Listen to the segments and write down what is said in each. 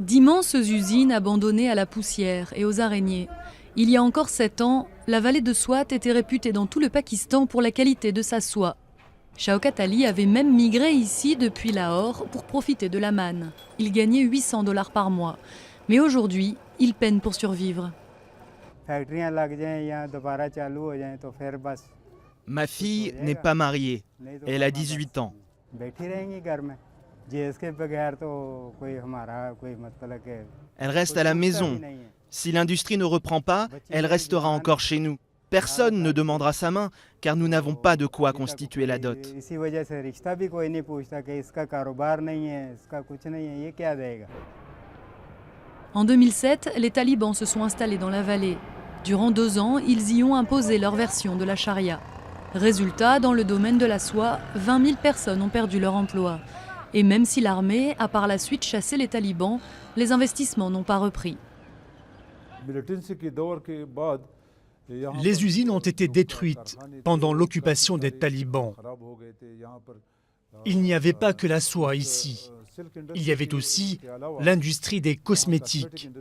D'immenses usines abandonnées à la poussière et aux araignées. Il y a encore 7 ans, la vallée de Swat était réputée dans tout le Pakistan pour la qualité de sa soie. Shaukat Ali avait même migré ici depuis Lahore pour profiter de la manne. Il gagnait 800 $ par mois. Mais aujourd'hui, il peine pour survivre. Ma fille n'est pas mariée. Elle a 18 ans. Elle reste à la maison. Si l'industrie ne reprend pas, elle restera encore chez nous. Personne ne demandera sa main, car nous n'avons pas de quoi constituer la dot. En 2007, les talibans se sont installés dans la vallée. Durant 2 ans, ils y ont imposé leur version de la charia. Résultat, dans le domaine de la soie, 20 000 personnes ont perdu leur emploi. Et même si l'armée a par la suite chassé les talibans, les investissements n'ont pas repris. Les usines ont été détruites pendant l'occupation des talibans. Il n'y avait pas que la soie ici. Il y avait aussi l'industrie des cosmétiques.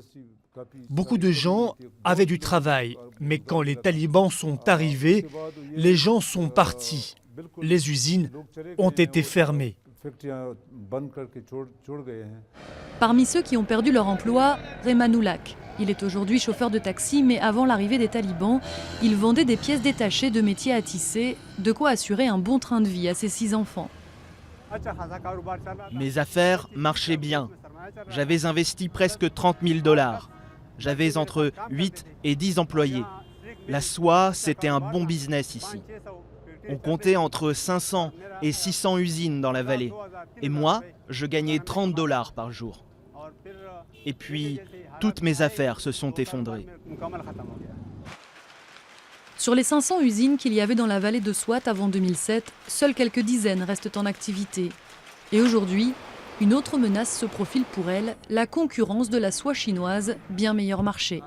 Beaucoup de gens avaient du travail, mais quand les talibans sont arrivés, les gens sont partis. Les usines ont été fermées. Parmi ceux qui ont perdu leur emploi, Rehmanoulak. Il est aujourd'hui chauffeur de taxi, mais avant l'arrivée des talibans, il vendait des pièces détachées de métiers à tisser, de quoi assurer un bon train de vie à ses 6 enfants. Mes affaires marchaient bien. J'avais investi presque 30 000 $. J'avais entre 8 et 10 employés. La soie, c'était un bon business ici. On comptait entre 500 et 600 usines dans la vallée. Et moi, je gagnais 30 $ par jour. Et puis, toutes mes affaires se sont effondrées. Sur les 500 usines qu'il y avait dans la vallée de Swat avant 2007, seules quelques dizaines restent en activité. Et aujourd'hui, une autre menace se profile pour elle, la concurrence de la soie chinoise, bien meilleur marché.